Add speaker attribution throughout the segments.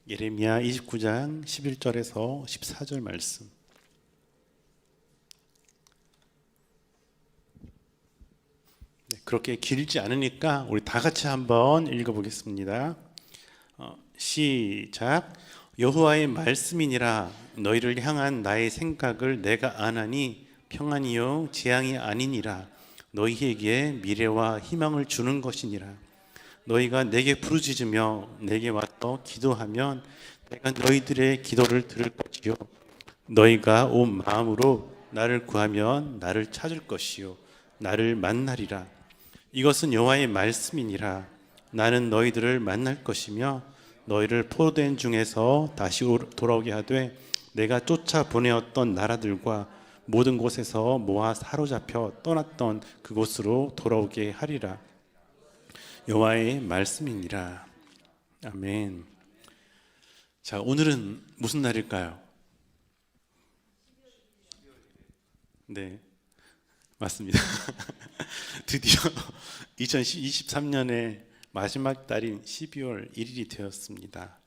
Speaker 1: 예레미야 29장 11절에서 14절 말씀. 그렇게 길지 않으니까 우리 다 같이 한번 읽어보겠습니다. 시작. 여호와의 말씀이니라. 너희를 향한 나의 생각을 내가 아나니 평안이요 재앙이 아니니라. 너희에게 미래와 희망을 주는 것이니라. 너희가 내게 부르짖으며 내게 와서 기도하면 내가 너희들의 기도를 들을 것이요 너희가 온 마음으로 나를 구하면 나를 찾을 것이요 나를 만나리라. 이것은 여호와의 말씀이니라. 나는 너희들을 만날 것이며 너희를 포로된 중에서 다시 돌아오게 하되 내가 쫓아 보내었던 나라들과 모든 곳에서 모아 사로잡혀 떠났던 그곳으로 돌아오게 하리라. 여호와의 말씀이니라. 아멘. 자, 오늘은 무슨 날일까요? 네, 맞습니다. 드디어 2023년의 마지막 달인 12월 1일이 되었습니다.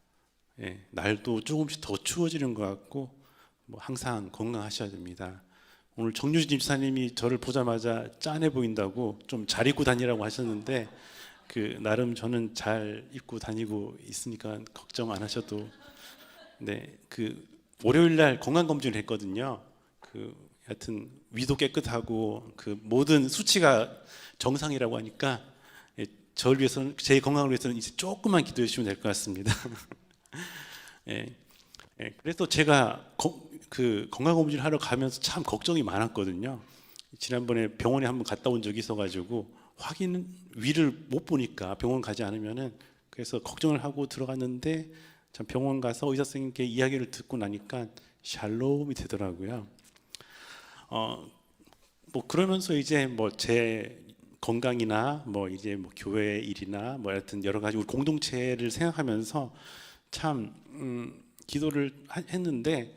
Speaker 1: 예, 날도 조금씩 더 추워지는 것 같고 항상 건강하셔야 됩니다. 오늘 정유진 집사님이 저를 보자마자 짠해 보인다고 좀 잘 입고 다니라고 하셨는데 나름 저는 잘 입고 다니고 있으니까 걱정 안 하셔도. 네, 월요일 날 건강 검진을 했거든요. 하여튼 위도 깨끗하고 모든 수치가 정상이라고 하니까 저를 위해서는, 제 건강을 위해서는 이제 조금만 기도해 주시면 될 것 같습니다. 그래서 제가 건강 검진을 하러 가면서 참 걱정이 많았거든요. 지난번에 병원에 한번 갔다 온 적이 있어가지고 위를 못 보니까 병원 가지 않으면은, 그래서 걱정을 하고 들어갔는데 참 병원 가서 의사 선생님께 이야기를 듣고 나니까 샬롬이 되더라고요. 그러면서 이제 제 건강이나 이제 교회 일이나 하여튼 여러 가지 우리 공동체를 생각하면서 참 기도를 했는데,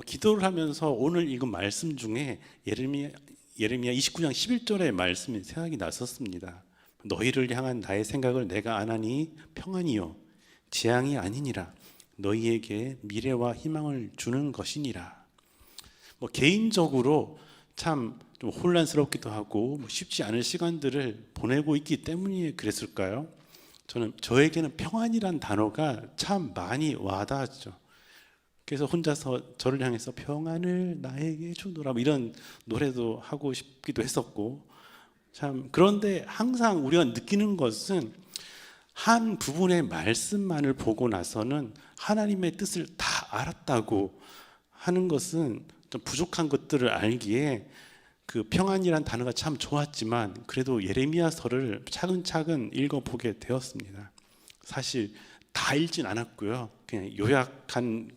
Speaker 1: 기도를 하면서 오늘 읽은 말씀 중에 예레미야 29장 11절의 말씀이 생각이 났었습니다. 너희를 향한 나의 생각을 내가 아나니 평안이요 재앙이 아니니라. 너희에게 미래와 희망을 주는 것이니라. 개인적으로 참 좀 혼란스럽기도 하고 쉽지 않은 시간들을 보내고 있기 때문에 그랬을까요? 저에게는 평안이란 단어가 참 많이 와닿았죠. 그래서 혼자서 저를 향해서 평안을 나에게 주노라 이런 노래도 하고 싶기도 했었고, 참 그런데 항상 우리가 느끼는 것은 한 부분의 말씀만을 보고 나서는 하나님의 뜻을 다 알았다고 하는 것은 좀 부족한 것들을 알기에 평안이란 단어가 참 좋았지만 그래도 예레미야서를 차근차근 읽어보게 되었습니다. 사실 다 읽진 않았고요. 그냥 요약한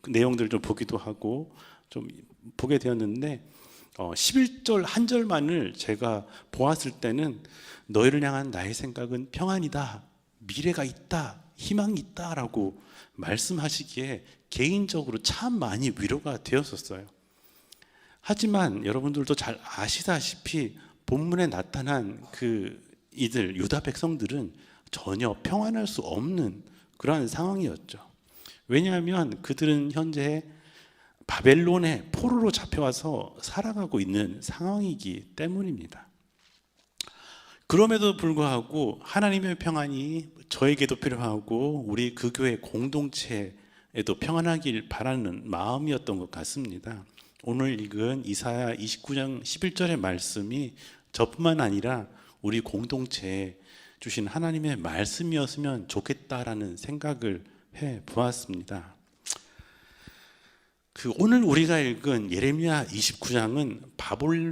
Speaker 1: 내용들을 좀 보기도 하고 좀 보게 되었는데 11절 한 절만을 제가 보았을 때는 너희를 향한 나의 생각은 평안이다, 미래가 있다, 희망이 있다라고 말씀하시기에 개인적으로 참 많이 위로가 되었었어요. 하지만 여러분들도 잘 아시다시피 본문에 나타난 이들 유다 백성들은 전혀 평안할 수 없는 그러한 상황이었죠. 왜냐하면 그들은 현재 바벨론의 포로로 잡혀와서 살아가고 있는 상황이기 때문입니다. 그럼에도 불구하고 하나님의 평안이 저에게도 필요하고 우리 교회 공동체에도 평안하길 바라는 마음이었던 것 같습니다. 오늘 읽은 이사야 29장 11절의 말씀이 저뿐만 아니라 우리 공동체에 주신 하나님의 말씀이었으면 좋겠다라는 생각을 해 보았습니다. 오늘 우리가 읽은 예레미야 29장은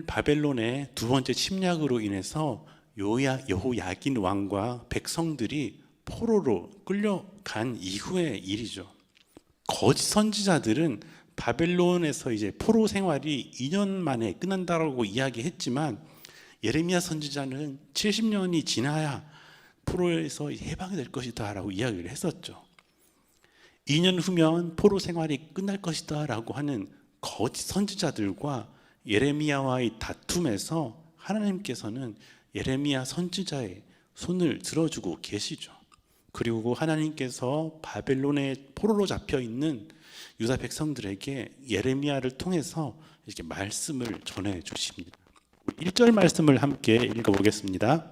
Speaker 1: 바벨론의 두 번째 침략으로 인해서 여호야긴 왕과 백성들이 포로로 끌려간 이후의 일이죠. 거짓 선지자들은 바벨론에서 이제 포로 생활이 2년 만에 끝난다라고 이야기했지만 예레미야 선지자는 70년이 지나야 포로에서 해방이 될 것이다 라고 이야기를 했었죠. 2년 후면 포로 생활이 끝날 것이다 라고 하는 거짓 선지자들과 예레미야와의 다툼에서 하나님께서는 예레미야 선지자의 손을 들어주고 계시죠. 그리고 하나님께서 바벨론의 포로로 잡혀 있는 유다 백성들에게 예레미야를 통해서 이렇게 말씀을 전해 주십니다. 1절 말씀을 함께 읽어보겠습니다.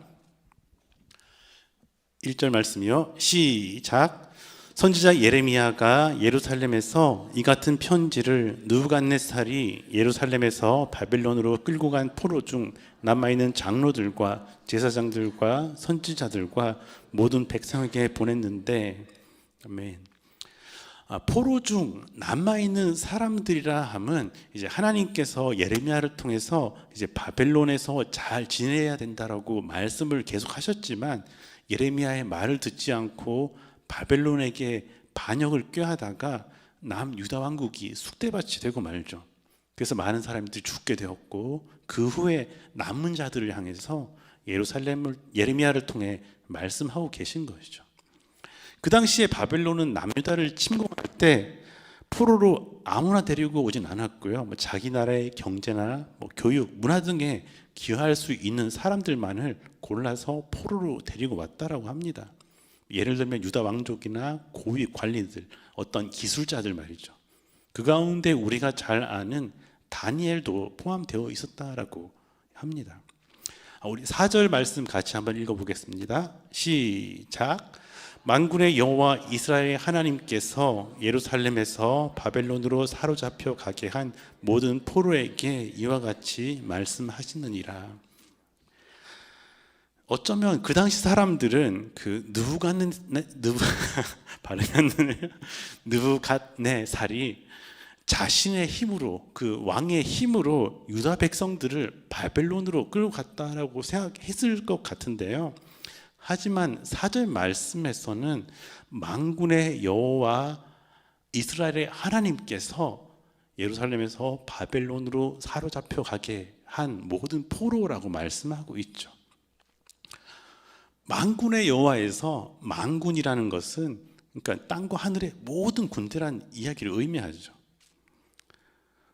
Speaker 1: 1절 말씀이요. 시작. 선지자 예레미야가 예루살렘에서 이 같은 편지를 느부갓네살이 예루살렘에서 바벨론으로 끌고 간 포로 중 남아있는 장로들과 제사장들과 선지자들과 모든 백성에게 보냈는데, 아멘. 포로 중 남아있는 사람들이라 함은 이제 하나님께서 예레미야를 통해서 이제 바벨론에서 잘 지내야 된다라고 말씀을 계속 하셨지만 예레미야의 말을 듣지 않고 바벨론에게 반역을 꾀하다가 남유다 왕국이 쑥대밭이 되고 말죠. 그래서 많은 사람들이 죽게 되었고 그 후에 남은 자들을 향해서 예레미야를 통해 말씀하고 계신 것이죠. 그 당시에 바벨론은 남유다를 침공할 때 포로로 아무나 데리고 오진 않았고요. 자기 나라의 경제나 교육, 문화 등에 기여할 수 있는 사람들만을 골라서 포로로 데리고 왔다라고 합니다. 예를 들면 유다 왕족이나 고위 관리들, 어떤 기술자들 말이죠. 그 가운데 우리가 잘 아는 다니엘도 포함되어 있었다라고 합니다. 우리 4절 말씀 같이 한번 읽어보겠습니다. 시작. 만군의 여호와 이스라엘 하나님께서 예루살렘에서 바벨론으로 사로잡혀 가게 한 모든 포로에게 이와 같이 말씀하시느니라. 어쩌면 그 당시 사람들은 그 느부갓네살이 자신의 힘으로, 그 왕의 힘으로 유다 백성들을 바벨론으로 끌고 갔다라고 생각했을 것 같은데요. 하지만 4절 말씀에서는 만군의 여호와 이스라엘의 하나님께서 예루살렘에서 바벨론으로 사로잡혀 가게 한 모든 포로라고 말씀하고 있죠. 만군의 여호와에서 만군이라는 것은 그러니까 땅과 하늘의 모든 군대란 이야기를 의미하죠.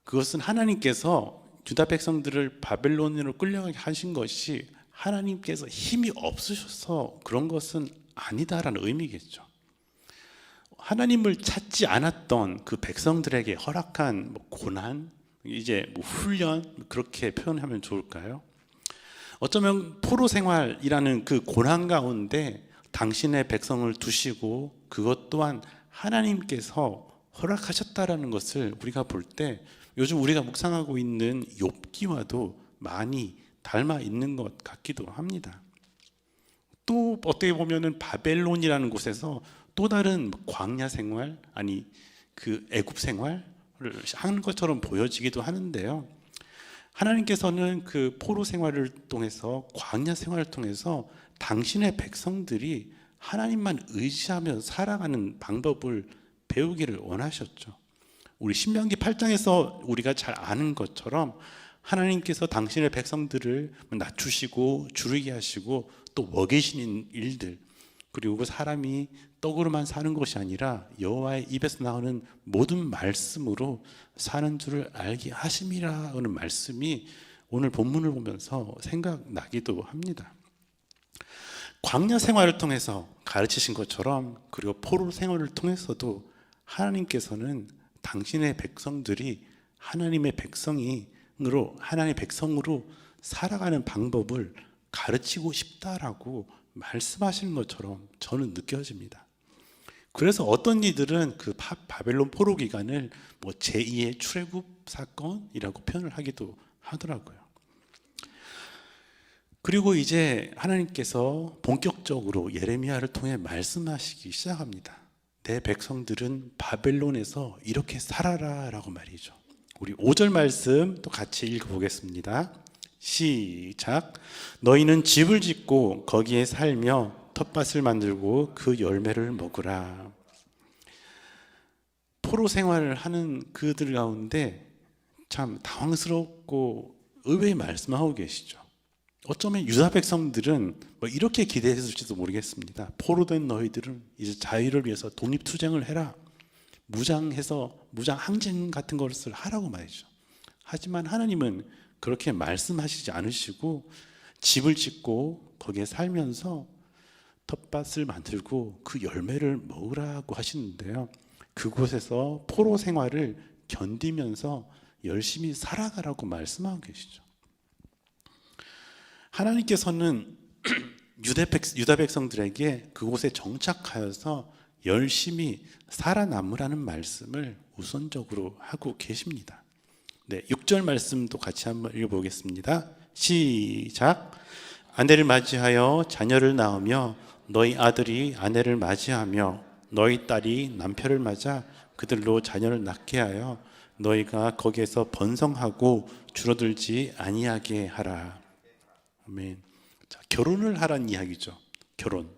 Speaker 1: 그것은 하나님께서 유다 백성들을 바벨론으로 끌려가게 하신 것이 하나님께서 힘이 없으셔서 그런 것은 아니다라는 의미겠죠. 하나님을 찾지 않았던 그 백성들에게 허락한 고난, 이제 훈련, 그렇게 표현하면 좋을까요? 어쩌면 포로 생활이라는 그 고난 가운데 당신의 백성을 두시고 그것 또한 하나님께서 허락하셨다라는 것을 우리가 볼 때 요즘 우리가 묵상하고 있는 욥기와도 많이 닮아 있는 것 같기도 합니다. 또 어떻게 보면은 바벨론이라는 곳에서 또 다른 광야 생활, 아니 그 애굽 생활을 하는 것처럼 보여지기도 하는데요. 하나님께서는 그 포로 생활을 통해서, 광야 생활을 통해서 당신의 백성들이 하나님만 의지하며 살아가는 방법을 배우기를 원하셨죠. 우리 신명기 8장에서 우리가 잘 아는 것처럼 하나님께서 당신의 백성들을 낮추시고 주르게 하시고 또 먹이시는 일들, 그리고 사람이 떡으로만 사는 것이 아니라 여호와의 입에서 나오는 모든 말씀으로 사는 줄을 알게 하심이라는 말씀이 오늘 본문을 보면서 생각나기도 합니다. 광야 생활을 통해서 가르치신 것처럼, 그리고 포로 생활을 통해서도 하나님께서는 당신의 백성들이 하나님의 백성으로 살아가는 방법을 가르치고 싶다라고 말씀하시는 것처럼 저는 느껴집니다. 그래서 어떤 이들은 그 바벨론 포로 기간을 제2의 출애굽 사건이라고 표현을 하기도 하더라고요. 그리고 이제 하나님께서 본격적으로 예레미야를 통해 말씀하시기 시작합니다. 내 백성들은 바벨론에서 이렇게 살아라 라고 말이죠. 우리 5절 말씀 또 같이 읽어보겠습니다. 시작. 너희는 집을 짓고 거기에 살며 텃밭을 만들고 그 열매를 먹으라. 포로 생활을 하는 그들 가운데 참 당황스럽고 의외의 말씀하고 계시죠. 어쩌면 유다 백성들은 이렇게 기대했을지도 모르겠습니다. 포로된 너희들은 이제 자유를 위해서 독립투쟁을 해라, 무장해서 무장 항쟁 같은 것을 하라고 말이죠. 하지만 하나님은 그렇게 말씀하시지 않으시고 집을 짓고 거기에 살면서 텃밭을 만들고 그 열매를 먹으라고 하시는데요. 그곳에서 포로 생활을 견디면서 열심히 살아가라고 말씀하고 계시죠. 하나님께서는 유다 백성들에게 그곳에 정착하여서 열심히 살아남으라는 말씀을 우선적으로 하고 계십니다. 네, 6절 말씀도 같이 한번 읽어보겠습니다. 시작. 아내를 맞이하여 자녀를 낳으며 너희 아들이 아내를 맞이하며 너희 딸이 남편을 맞아 그들로 자녀를 낳게 하여 너희가 거기에서 번성하고 줄어들지 아니하게 하라. 아멘. 자, 결혼을 하라는 이야기죠. 결혼.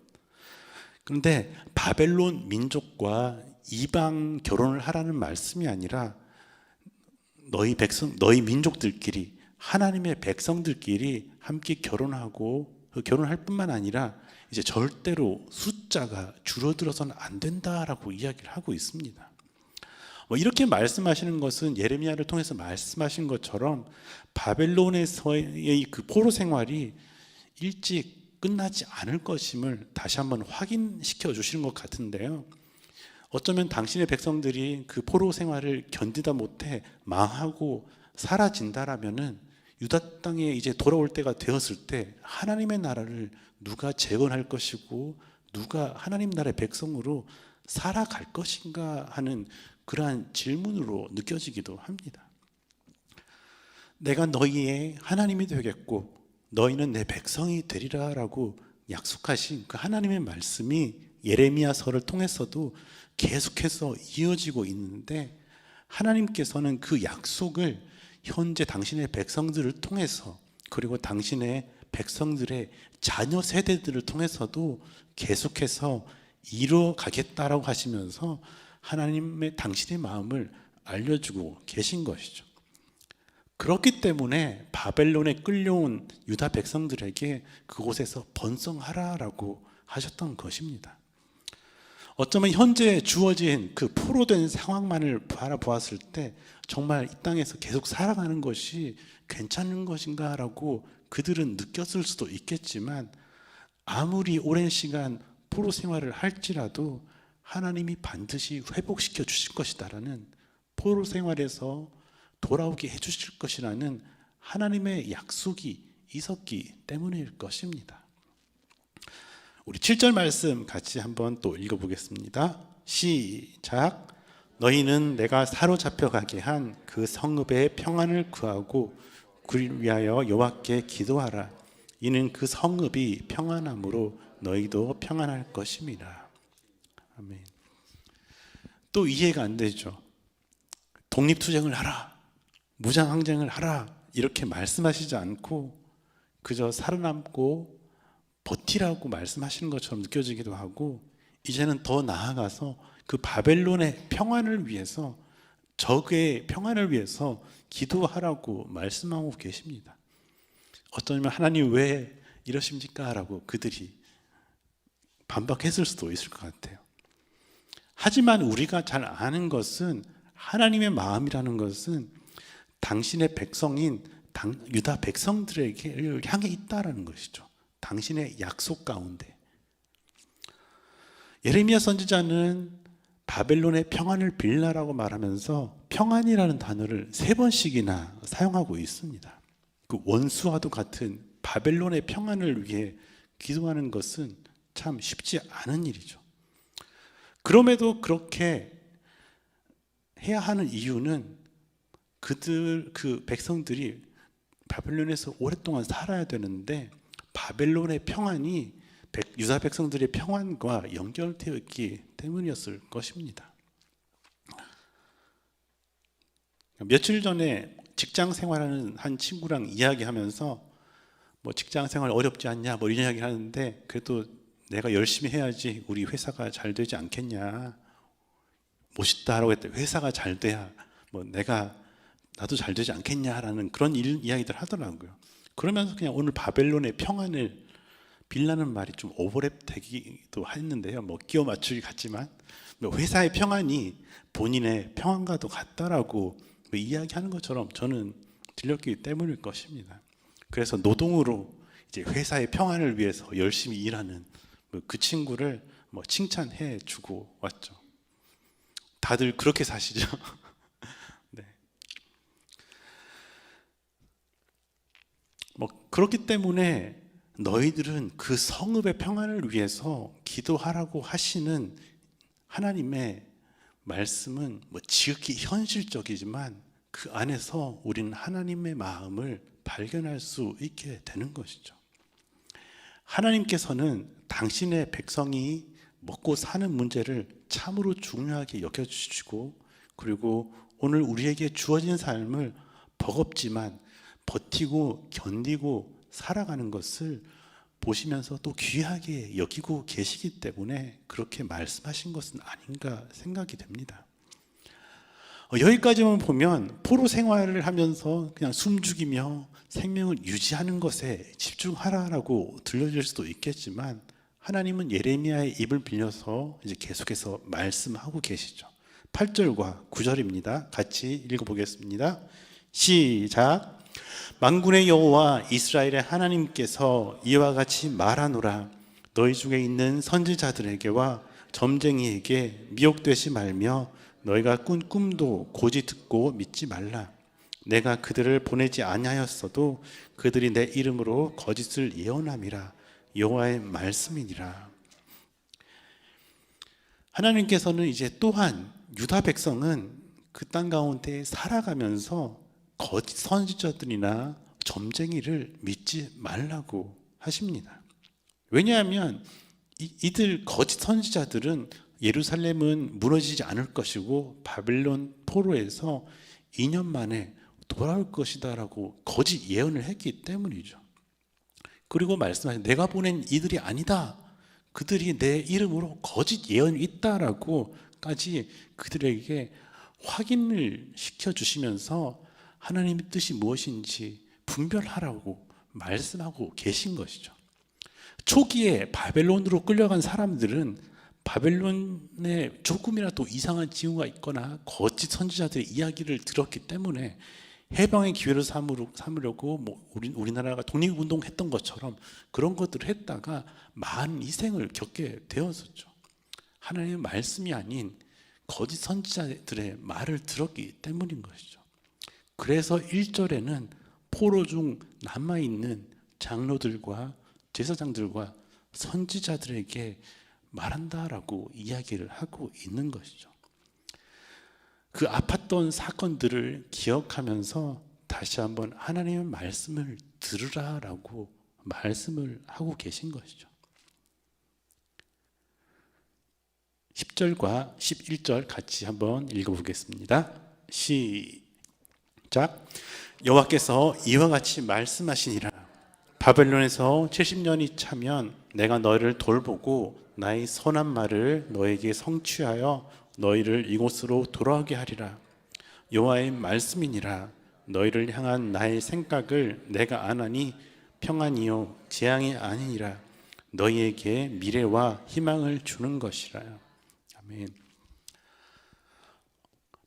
Speaker 1: 그런데 바벨론 민족과 이방 결혼을 하라는 말씀이 아니라 너희 민족들끼리, 하나님의 백성들끼리 함께 결혼하고, 그 결혼할 뿐만 아니라 이제 절대로 숫자가 줄어들어서는 안 된다라고 이야기를 하고 있습니다. 이렇게 말씀하시는 것은 예레미야를 통해서 말씀하신 것처럼 바벨론에서의 그 포로 생활이 일찍 끝나지 않을 것임을 다시 한번 확인시켜 주시는 것 같은데요. 어쩌면 당신의 백성들이 그 포로 생활을 견디다 못해 망하고 사라진다라면은 유다 땅에 이제 돌아올 때가 되었을 때 하나님의 나라를 누가 재건할 것이고 누가 하나님 나라의 백성으로 살아갈 것인가 하는 그러한 질문으로 느껴지기도 합니다. 내가 너희의 하나님이 되겠고 너희는 내 백성이 되리라 라고 약속하신 그 하나님의 말씀이 예레미야서를 통해서도 계속해서 이어지고 있는데, 하나님께서는 그 약속을 현재 당신의 백성들을 통해서, 그리고 당신의 백성들의 자녀 세대들을 통해서도 계속해서 이루어 가겠다라고 하시면서 하나님의 당신의 마음을 알려주고 계신 것이죠. 그렇기 때문에 바벨론에 끌려온 유다 백성들에게 그곳에서 번성하라라고 하셨던 것입니다. 어쩌면 현재 주어진 그 포로된 상황만을 바라보았을 때 정말 이 땅에서 계속 살아가는 것이 괜찮은 것인가 라고 그들은 느꼈을 수도 있겠지만, 아무리 오랜 시간 포로 생활을 할지라도 하나님이 반드시 회복시켜 주실 것이다라는, 포로 생활에서 돌아오게 해주실 것이라는 하나님의 약속이 있었기 때문일 것입니다. 우리 7절 말씀 같이 한번 또 읽어보겠습니다. 시작. 너희는 내가 사로잡혀 가게 한 그 성읍의 평안을 구하고 그를 위하여 여호와께 기도하라. 이는 그 성읍이 평안함으로 너희도 평안할 것임이라. 아멘. 또 이해가 안 되죠. 독립투쟁을 하라, 무장항쟁을 하라 이렇게 말씀하시지 않고 그저 살아남고 버티라고 말씀하시는 것처럼 느껴지기도 하고, 이제는 더 나아가서 그 바벨론의 평안을 위해서, 적의 평안을 위해서 기도하라고 말씀하고 계십니다. 어쩌면 하나님 왜 이러십니까? 라고 그들이 반박했을 수도 있을 것 같아요. 하지만 우리가 잘 아는 것은, 하나님의 마음이라는 것은 당신의 백성인 유다 백성들에게 향해 있다라는 것이죠. 당신의 약속 가운데. 예레미야 선지자는 바벨론의 평안을 빌라라고 말하면서 평안이라는 단어를 3번씩이나 사용하고 있습니다. 그 원수와도 같은 바벨론의 평안을 위해 기도하는 것은 참 쉽지 않은 일이죠. 그럼에도 그렇게 해야 하는 이유는 그 백성들이 바벨론에서 오랫동안 살아야 되는데, 바벨론의 평안이 유다 백성들의 평안과 연결되어 있기 때문이었을 것입니다. 며칠 전에 직장 생활하는 한 친구랑 이야기하면서 직장 생활 어렵지 않냐 이런 이야기를 하는데, 그래도 내가 열심히 해야지 우리 회사가 잘 되지 않겠냐, 멋있다라고 했더니 회사가 잘 돼야 나도 잘 되지 않겠냐라는 그런 이야기들 하더라고요. 그러면서 그냥 오늘 바벨론의 평안을 빌라는 말이 좀 오버랩 되기도 했는데요. 끼워 맞추기 같지만 회사의 평안이 본인의 평안과도 같다라고 이야기하는 것처럼 저는 들렸기 때문일 것입니다. 그래서 노동으로 이제 회사의 평안을 위해서 열심히 일하는 그 친구를 칭찬해 주고 왔죠. 다들 그렇게 사시죠. 네. 그렇기 때문에 너희들은 그 성읍의 평안을 위해서 기도하라고 하시는 하나님의 말씀은 지극히 현실적이지만 그 안에서 우리는 하나님의 마음을 발견할 수 있게 되는 것이죠. 하나님께서는 당신의 백성이 먹고 사는 문제를 참으로 중요하게 여겨주시고, 그리고 오늘 우리에게 주어진 삶을 버겁지만 버티고 견디고 살아가는 것을 보시면서 또 귀하게 여기고 계시기 때문에 그렇게 말씀하신 것은 아닌가 생각이 됩니다. 여기까지만 보면 포로 생활을 하면서 그냥 숨죽이며 생명을 유지하는 것에 집중하라라고 들려질 수도 있겠지만, 하나님은 예레미야의 입을 빌려서 이제 계속해서 말씀하고 계시죠. 8절과 9절입니다. 같이 읽어보겠습니다. 시작. 만군의 여호와 이스라엘의 하나님께서 이와 같이 말하노라. 너희 중에 있는 선지자들에게와 점쟁이에게 미혹되지 말며 너희가 꾼 꿈도 고지 듣고 믿지 말라. 내가 그들을 보내지 아니하였어도 그들이 내 이름으로 거짓을 예언함이라. 여호와의 말씀이니라. 하나님께서는 이제 또한 유다 백성은 그 땅 가운데 살아가면서 거짓 선지자들이나 점쟁이를 믿지 말라고 하십니다. 왜냐하면 이들 거짓 선지자들은 예루살렘은 무너지지 않을 것이고 바벨론 포로에서 2년 만에 돌아올 것이다라고 거짓 예언을 했기 때문이죠. 그리고 말씀하신 내가 보낸 이들이 아니다. 그들이 내 이름으로 거짓 예언이 있다라고까지 그들에게 확인을 시켜주시면서 하나님의 뜻이 무엇인지 분별하라고 말씀하고 계신 것이죠. 초기에 바벨론으로 끌려간 사람들은 바벨론에 조금이라도 이상한 징후가 있거나 거짓 선지자들의 이야기를 들었기 때문에 해방의 기회를 삼으려고 우리나라가 독립운동했던 것처럼 그런 것들을 했다가 많은 희생을 겪게 되었었죠. 하나님의 말씀이 아닌 거짓 선지자들의 말을 들었기 때문인 것이죠. 그래서 1절에는 포로 중 남아있는 장로들과 제사장들과 선지자들에게 말한다라고 이야기를 하고 있는 것이죠. 그 아팠던 사건들을 기억하면서 다시 한번 하나님의 말씀을 들으라라고 말씀을 하고 계신 것이죠. 10절과 11절 같이 한번 읽어보겠습니다. 시작. 여호와께서 이와 같이 말씀하시니라. 바벨론에서 70년이 차면 내가 너희를 돌보고 나의 선한 말을 너에게 성취하여 너희를 이곳으로 돌아오게 하리라. 여호와의 말씀이니라. 너희를 향한 나의 생각을 내가 아나니 평안이요 재앙이 아니니라. 너희에게 미래와 희망을 주는 것이라. 아멘.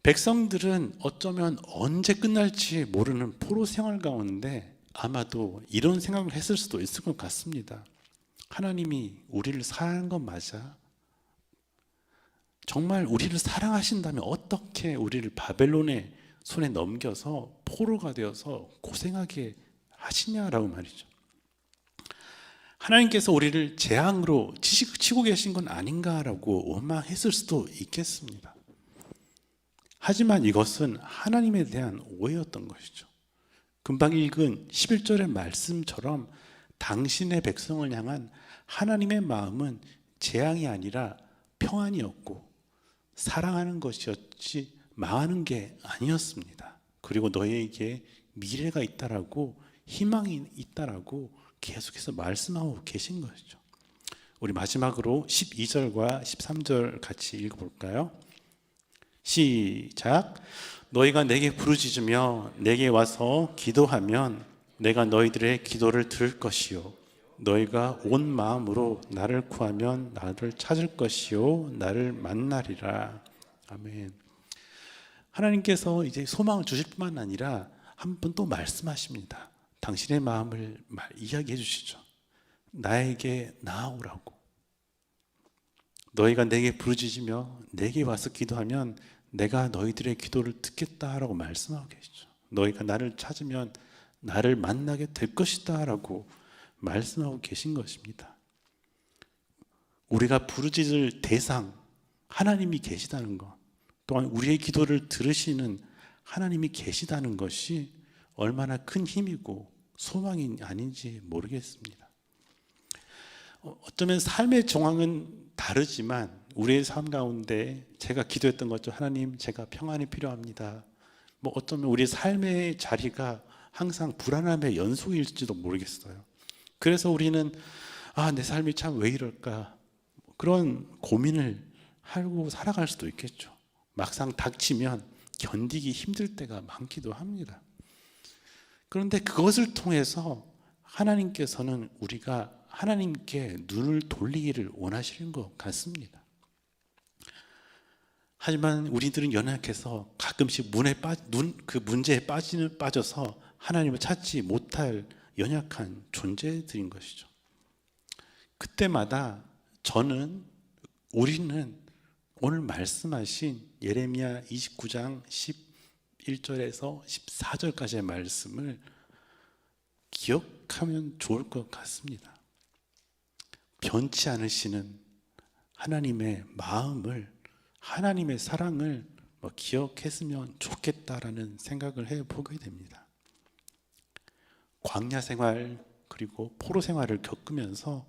Speaker 1: 백성들은 어쩌면 언제 끝날지 모르는 포로 생활 가운데 아마도 이런 생각을 했을 수도 있을 것 같습니다. 하나님이 우리를 사랑하는 건 맞아? 정말 우리를 사랑하신다면 어떻게 우리를 바벨론의 손에 넘겨서 포로가 되어서 고생하게 하시냐라고 말이죠. 하나님께서 우리를 재앙으로 치고 계신 건 아닌가라고 원망했을 수도 있겠습니다. 하지만 이것은 하나님에 대한 오해였던 것이죠. 금방 읽은 11절의 말씀처럼 당신의 백성을 향한 하나님의 마음은 재앙이 아니라 평안이었고 사랑하는 것이었지 망하는 게 아니었습니다. 그리고 너희에게 미래가 있다라고 희망이 있다라고 계속해서 말씀하고 계신 것이죠. 우리 마지막으로 12절과 13절 같이 읽어볼까요? 시작. 너희가 내게 부르짖으며 내게 와서 기도하면 내가 너희들의 기도를 들을 것이요 너희가 온 마음으로 나를 구하면 나를 찾을 것이요 나를 만나리라. 아멘. 하나님께서 이제 소망을 주실 뿐만 아니라 한 번 또 말씀하십니다. 당신의 마음을 이야기해 주시죠. 나에게 나아오라고. 너희가 내게 부르짖으며 내게 와서 기도하면 내가 너희들의 기도를 듣겠다라고 말씀하고 계시죠. 너희가 나를 찾으면 나를 만나게 될 것이다 라고 말씀하고 계신 것입니다. 우리가 부르짖을 대상 하나님이 계시다는 것, 또한 우리의 기도를 들으시는 하나님이 계시다는 것이 얼마나 큰 힘이고 소망이 아닌지 모르겠습니다. 어쩌면 삶의 정황은 다르지만 우리의 삶 가운데 제가 기도했던 것처럼 하나님, 제가 평안이 필요합니다. 어쩌면 우리의 삶의 자리가 항상 불안함의 연속일지도 모르겠어요. 그래서 우리는 내 삶이 참 왜 이럴까, 그런 고민을 하고 살아갈 수도 있겠죠. 막상 닥치면 견디기 힘들 때가 많기도 합니다. 그런데 그것을 통해서 하나님께서는 우리가 하나님께 눈을 돌리기를 원하시는 것 같습니다. 하지만 우리들은 연약해서 가끔씩 그 문제에 빠져서 하나님을 찾지 못할 연약한 존재들인 것이죠. 그때마다 우리는 오늘 말씀하신 예레미야 29장 11절에서 14절까지의 말씀을 기억하면 좋을 것 같습니다. 변치 않으시는 하나님의 마음을, 하나님의 사랑을 기억했으면 좋겠다라는 생각을 해보게 됩니다. 광야 생활 그리고 포로 생활을 겪으면서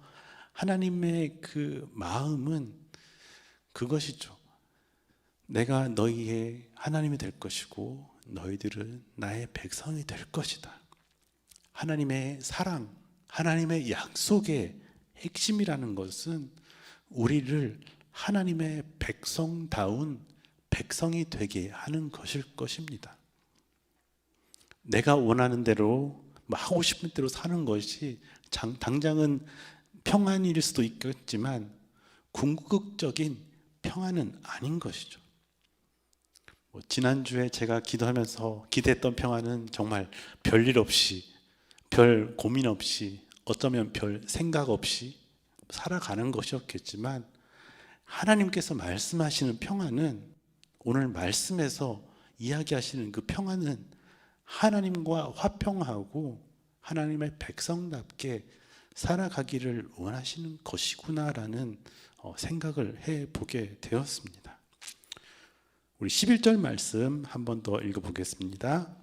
Speaker 1: 하나님의 그 마음은 그것이죠. 내가 너희의 하나님이 될 것이고 너희들은 나의 백성이 될 것이다. 하나님의 사랑, 하나님의 약속의 핵심이라는 것은 우리를 하나님의 백성다운 백성이 되게 하는 것일 것입니다. 내가 원하는 대로 하고 싶은 대로 사는 것이 당장은 평안일 수도 있겠지만 궁극적인 평안은 아닌 것이죠. 지난주에 제가 기도하면서 기대했던 평안은 정말 별일 없이, 별 고민 없이, 어쩌면 별 생각 없이 살아가는 것이었겠지만, 하나님께서 말씀하시는 평안은, 오늘 말씀에서 이야기하시는 그 평안은 하나님과 화평하고 하나님의 백성답게 살아가기를 원하시는 것이구나라는 생각을 해보게 되었습니다. 우리 11절 말씀 한 번 더 읽어보겠습니다.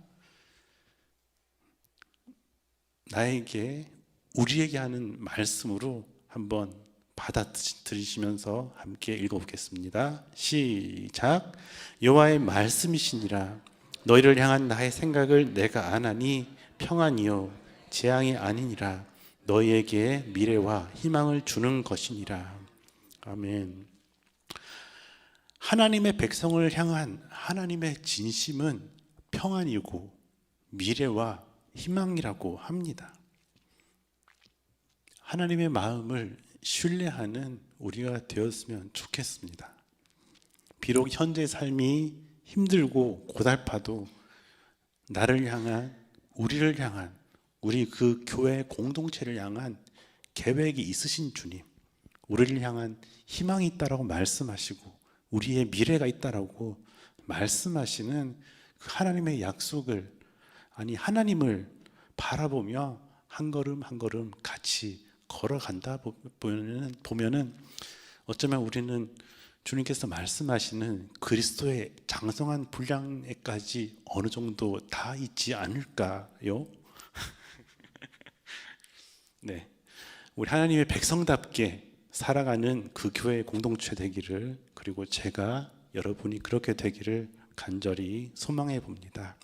Speaker 1: 우리에게 하는 말씀으로 한번 받아들이시면서 함께 읽어보겠습니다. 시작. 여호와의 말씀이시니라. 너희를 향한 나의 생각을 내가 아나니 평안이요 재앙이 아니니라. 너희에게 미래와 희망을 주는 것이니라. 아멘. 하나님의 백성을 향한 하나님의 진심은 평안이고 미래와 희망이라고 합니다. 하나님의 마음을 신뢰하는 우리가 되었으면 좋겠습니다. 비록 현재 삶이 힘들고 고달파도 나를 향한, 우리를 향한, 우리 그 교회 공동체를 향한 계획이 있으신 주님, 우리를 향한 희망이 있다라고 말씀하시고 우리의 미래가 있다라고 말씀하시는 그 하나님의 약속을, 하나님을 바라보며 한 걸음 한 걸음 같이 걸어간다 보면은 어쩌면 우리는 주님께서 말씀하시는 그리스도의 장성한 분량에까지 어느 정도 다 있지 않을까요? 네, 우리 하나님의 백성답게 살아가는 그 교회 공동체 되기를, 그리고 여러분이 그렇게 되기를 간절히 소망해 봅니다.